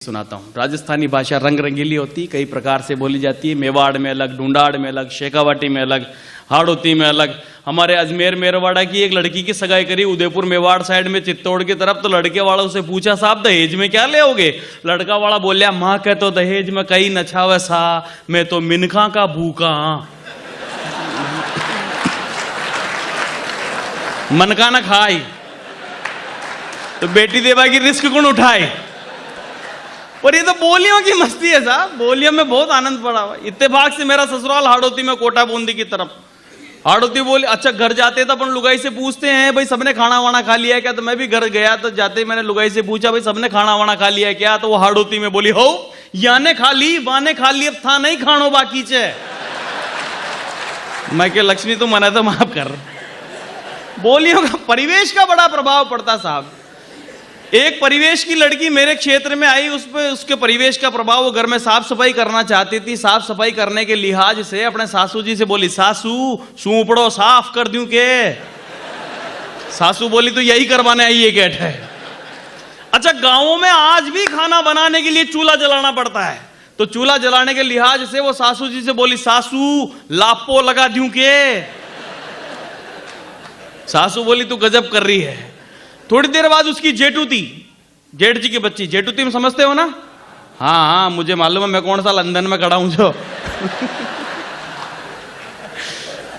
सुनाता हूँ। राजस्थानी भाषा रंग रंगीली होती, कई प्रकार से बोली जाती है। मेवाड़ में अलग, ढूंढाड़ में अलग, शेखावाटी में अलग, हाड़ौती में अलग। हमारे अजमेर मेरवाड़ा की एक लड़की की सगाई करी उदयपुर मेवाड़ साइड में चित्तौड़ की तरफ। तो लड़के वालों से पूछा, साहब दहेज में क्या ले आओगे? लड़का वाला बोलिया, माँ कह तो दहेज में कई नछावे सा, मैं तो मिनखा का भूखा मनका न खाई, तो बेटी देवा की रिस्क कौन उठाए? और ये तो बोलियों की मस्ती है साहब, बोलियों में बहुत आनंद पड़ा हुआ। इत्तेफाक से मेरा ससुराल हाड़ौती में, कोटा बूंदी की तरफ। हाड़ौती बोली, अच्छा घर जाते तो अपन लुगाई से पूछते हैं, भाई सबने खाना वाना खा लिया क्या? तो मैं भी घर गया तो जाते मैंने लुगाई से पूछा, भाई सबने खाना वाना खा लिया क्या? तो वो हाड़ौती में बोली, हो याने खा ली, वाने खा ली, अब था नहीं खानो बाकी चे। मैं क्या लक्ष्मी तू मना तो माफ कर। बोलियों का, परिवेश का बड़ा प्रभाव पड़ता साहब। एक परिवेश की लड़की मेरे क्षेत्र में आई, उस पे उसके परिवेश का प्रभाव, वो घर में साफ सफाई करना चाहती थी। साफ सफाई करने के लिहाज से अपने सासू जी से बोली, सासू सूपड़ो साफ कर दूं के? सासू बोली, तो यही करवाने आई है गेट है। अच्छा, गांवों में आज भी खाना बनाने के लिए चूल्हा जलाना पड़ता है, तो चूल्हा जलाने के लिहाज से वो सासू जी से बोली, सासू लापो लगा दूं के? सासू बोली, तू गजब कर रही है। थोड़ी देर बाद उसकी जेठू थी, जेठ जी की बच्ची, जेठू थी समझते हो ना? हाँ हाँ मुझे मालूम है, मैं कौन सा लंदन में खड़ा हूं जो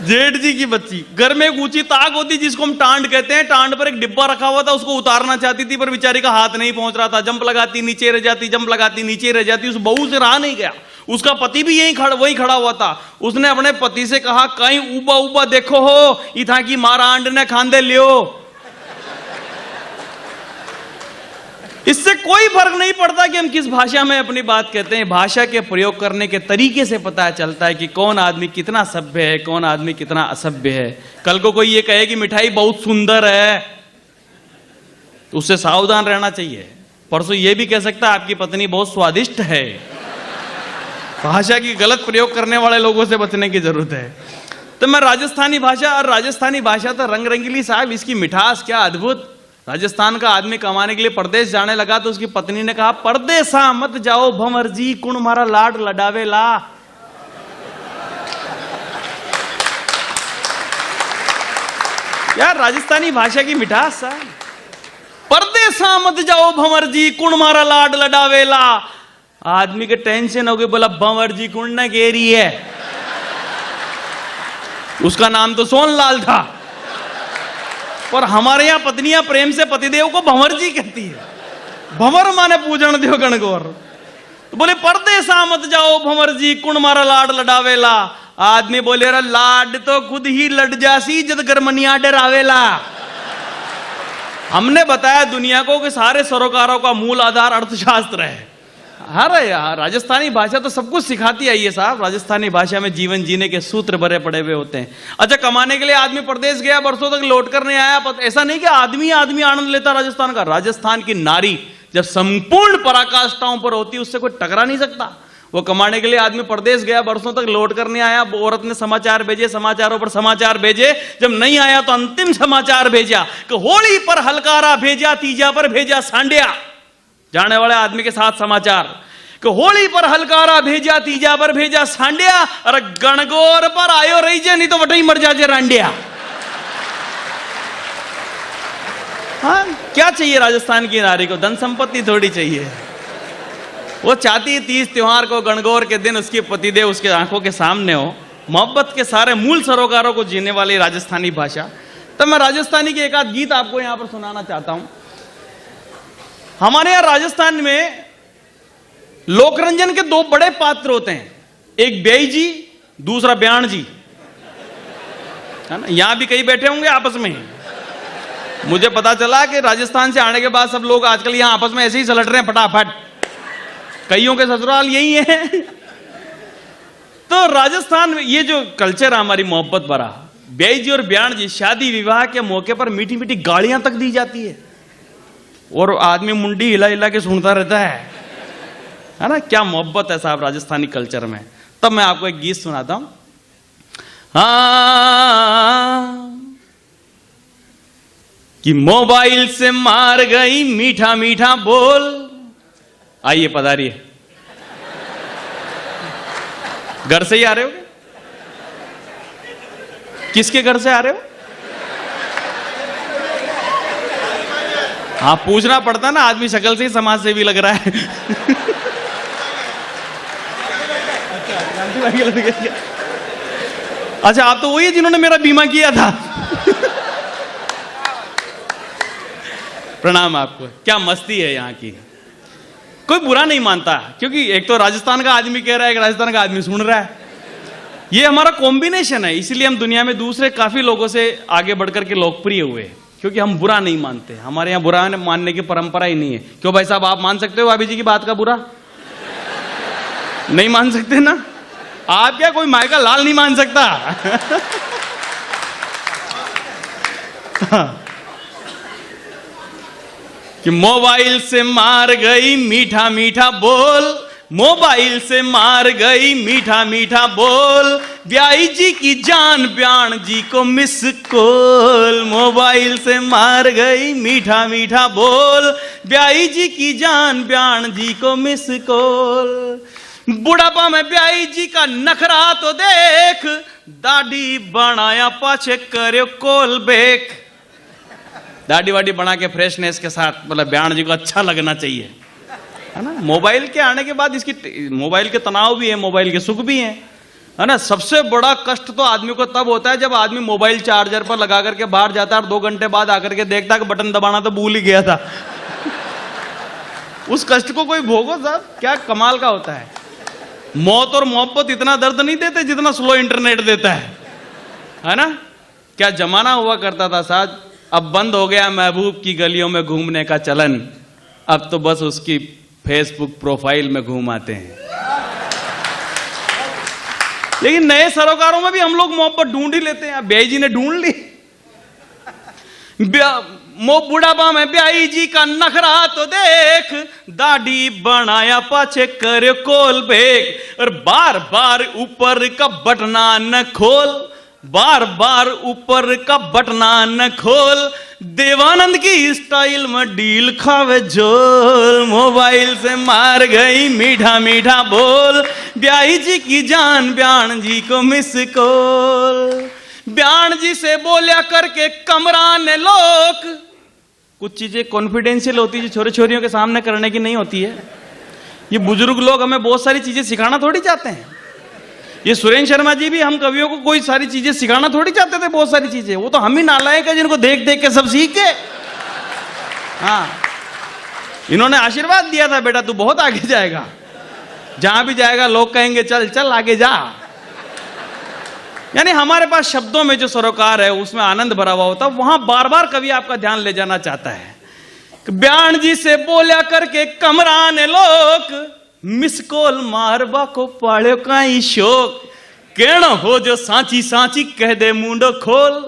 जेठ जी की बच्ची। घर में एक ऊंची ताक होती जिसको हम टांड कहते हैं, टांड पर एक डिब्बा रखा हुआ था, उसको उतारना चाहती थी पर बेचारी का हाथ नहीं पहुंच रहा था। जंप लगाती नीचे रह जाती, जंप लगाती नीचे रह जाती। उस बहू से रहा नहीं गया। उसका पति भी वही खड़ा हुआ था। उसने अपने पति से कहा, कहीं ऊबा ऊबा देखो हो, इथा की मारा आंड ने खांदे लियो। इससे कोई फर्क नहीं पड़ता कि हम किस भाषा में अपनी बात कहते हैं। भाषा के प्रयोग करने के तरीके से पता चलता है कि कौन आदमी कितना सभ्य है, कौन आदमी कितना असभ्य है। कल को कोई ये कहे कि मिठाई बहुत सुंदर है, तो उससे सावधान रहना चाहिए। परसों ये भी कह सकता है, आपकी पत्नी बहुत स्वादिष्ट है। भाषा की गलत प्रयोग करने वाले लोगों से बचने की जरूरत है। तो मैं राजस्थानी भाषा, और राजस्थानी भाषा तो रंग रंगीली साहब, इसकी मिठास क्या अद्भुत। राजस्थान का आदमी कमाने के लिए परदेश जाने लगा तो उसकी पत्नी ने कहा, परदेसा मत जाओ भंवर जी, कुण मारा लाड लडावे ला। यार राजस्थानी भाषा की मिठास सा। परदेसा मत जाओ भंवर जी, कुण मारा लाड लडावे ला। आदमी के टेंशन हो गई, बोला भंवर जी कुण न गेरी है। उसका नाम तो सोनलाल था। और हमारे यहां पत्नियां प्रेम से पतिदेव को भंवर जी कहती है। भंवर माने पूजन देव गणगौर। तो बोले, परदेसा मत जाओ भंवर जी, कुण मारा लाड लडावेला। आदमी बोले, अरे लाड तो खुद ही लड़ जासी जद गरमनिया डरावेला। हमने बताया दुनिया को कि सारे सरोकारों का मूल आधार अर्थशास्त्र है। अरे यार राजस्थानी भाषा तो सब कुछ सिखाती है ये साहब। राजस्थानी भाषा में जीवन जीने के सूत्र भरे पड़े हुए होते हैं। अच्छा, कमाने के लिए आदमी प्रदेश गया, बरसों तक लौट कर नहीं आया। ऐसा नहीं कि आदमी आनंद लेता राजस्थान का। राजस्थान की नारी जब संपूर्ण पराकाष्ठाओं पर होती है, उससे कोई टकरा नहीं सकता। वो कमाने के लिए आदमी प्रदेश गया, बरसों तक लौट कर नहीं आया। औरत ने समाचार भेजे, समाचारों पर समाचार भेजे। जब नहीं आया तो अंतिम समाचार भेजा कि होली पर हलकारा भेजा, तीजा पर भेजा सांडिया। जाने वाले आदमी के साथ समाचार कि होली पर हलकारा भेजा, तीजा पर भेजा सांडिया। अरे गणगौर पर आयो रही जे, नहीं तो वटे ही मर जाजे रांडिया। हाँ, क्या चाहिए राजस्थान की नारी को? धन संपत्ति थोड़ी चाहिए। वो चाहती है 30 त्योहार को, गणगौर के दिन उसकी पतिदेव उसके आंखों के सामने हो। मोहब्बत के सारे मूल सरोकारों को जीने वाली राजस्थानी भाषा। तब मैं राजस्थानी के एक आध गीत आपको यहां पर सुनाना चाहता हूं। हमारे यहां राजस्थान में लोकरंजन के दो बड़े पात्र होते हैं, एक ब्याई जी, दूसरा ब्याण जी, है ना? यहां भी कई बैठे होंगे आपस में। मुझे पता चला कि राजस्थान से आने के बाद सब लोग आजकल यहां आपस में ऐसे ही सलट रहे हैं फटाफट। कईयों के ससुराल यही है। तो राजस्थान में ये जो कल्चर है हमारी मोहब्बत भरा, ब्याई जी और ब्याण जी, शादी विवाह के मौके पर मीठी मीठी गालियां तक दी जाती है और आदमी मुंडी हिला हिला के सुनता रहता है ना? क्या मोहब्बत है साहब राजस्थानी कल्चर में। तब मैं आपको एक गीत सुनाता हूं। कि मोबाइल से मार गई मीठा मीठा बोल, आइए पधारिए। घर से ही आ रहे हो? किसके घर से आ रहे हो? हाँ, पूछना पड़ता ना, आदमी शक्ल से ही समाज सेवी लग रहा है। अच्छा, आप तो वही है जिन्होंने मेरा बीमा किया था। प्रणाम आपको। क्या मस्ती है यहाँ की, कोई बुरा नहीं मानता, क्योंकि एक तो राजस्थान का आदमी कह रहा है, एक राजस्थान का आदमी सुन रहा है। ये हमारा कॉम्बिनेशन है, इसलिए हम दुनिया में दूसरे काफी लोगों से आगे बढ़कर के लोकप्रिय हुए, क्योंकि हम बुरा नहीं मानते। हमारे यहाँ बुरा मानने की परंपरा ही नहीं है। क्यों भाई साहब, आप मान सकते हो भाभी जी की बात का बुरा? नहीं मान सकते ना? आप क्या कोई मायका लाल नहीं मान सकता? कि मोबाइल से मार गई मीठा मीठा बोल, मोबाइल से मार गई मीठा मीठा बोल, ब्याई जी की जान ब्याण जी को मिस कॉल। मोबाइल से मार गई मीठा मीठा बोल, ब्याई जी की जान ब्याण जी को मिस कॉल। बुढ़ापा में ब्याई जी का नखरा तो देख, दाढ़ी बनाया पाछे करे कॉल बैक। दाढ़ी वाड़ी बना के फ्रेशनेस के साथ, मतलब ब्याण जी को अच्छा लगना चाहिए, है ना। मोबाइल के आने के बाद इसकी, मोबाइल के तनाव भी है, मोबाइल के सुख भी हैं, है ना। सबसे बड़ा कष्ट तो आदमी को तब होता है जब आदमी मोबाइल चार्जर पर लगा करके बाहर जाता है और 2 घंटे बाद आकर के देखता है कि बटन दबाना तो भूल ही गया था। उस कष्ट को कोई भोगो साहब, क्या कमाल का होता है। मौत और मोहब्बत इतना दर्द नहीं देते जितना स्लो इंटरनेट देता है ना। क्या जमाना हुआ करता था साहब। अब बंद हो गया महबूब की गलियों में घूमने का चलन, अब तो बस उसकी फेसबुक प्रोफाइल में घूम आते हैं। लेकिन नए सरोकारों में भी हम लोग मोहब्बत ढूंढ ही लेते हैं। ब्याई जी ने ढूंढ ली। बुढ़ापा में ब्याई जी का नखरा तो देख, दाढ़ी बनाया पाछे कर कॉल बैक, और बार बार ऊपर का बटना न खोल, बार बार ऊपर का बटना न खोल, देवानंद की स्टाइल में डील खावे झोल। मोबाइल से मार गई मीठा मीठा बोल, ब्याई जी की जान ब्याण जी को मिस कॉल। ब्याण जी से बोलिया करके कमरा ने लोक, कुछ चीजें कॉन्फिडेंशियल होती है जो छोरे छोरियों के सामने करने की नहीं होती है। ये बुजुर्ग लोग हमें बहुत सारी चीजें सिखाना थोड़ी चाहते हैं। ये सुरेंद्र शर्मा जी भी हम कवियों को कोई सारी चीजें सिखाना थोड़ी चाहते थे, बहुत सारी चीजें। वो तो हम ही नालायक है जिनको देख देख के सब सीख के। हाँ, इन्होंने आशीर्वाद दिया था, बेटा तू बहुत आगे जाएगा, जहां भी जाएगा लोग कहेंगे चल चल आगे जा। यानी हमारे पास शब्दों में जो सरोकार है उसमें आनंद भरा हुआ होता, वहां बार बार कवि आपका ध्यान ले जाना चाहता है। ब्याण जी से बोलिया करके कमरा ने लोक, मिस कॉल मारबा को पाड़ो काई शोक। कहना हो जो सांची सांची कह दे मुंडो खोल,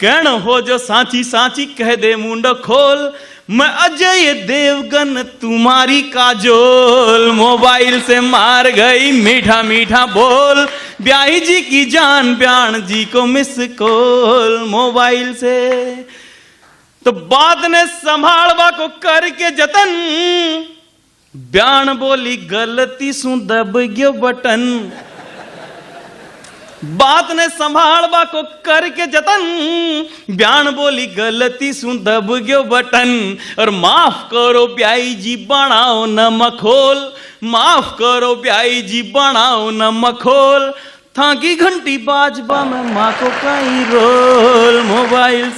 कहना हो जो सांची सांची कह दे मुंडो खोल, मैं अजय देवगन तुम्हारी काजोल। मोबाइल से मार गई मीठा मीठा बोल, ब्याई जी की जान ब्याण जी को मिस कॉल। मोबाइल से तो बात ने संभालवा को करके जतन, ब्याण बोली गलती सु दब गयो बटन। बात ने संभालवा को करके जतन, ब्याण बोली गलती सु दब गयो बटन। और माफ करो ब्याई जी बनाओ न मखोल, माफ करो ब्याई जी बनाओ न मखोल, था की घंटी बाजबा में माँ को कई रोल। मोबाइल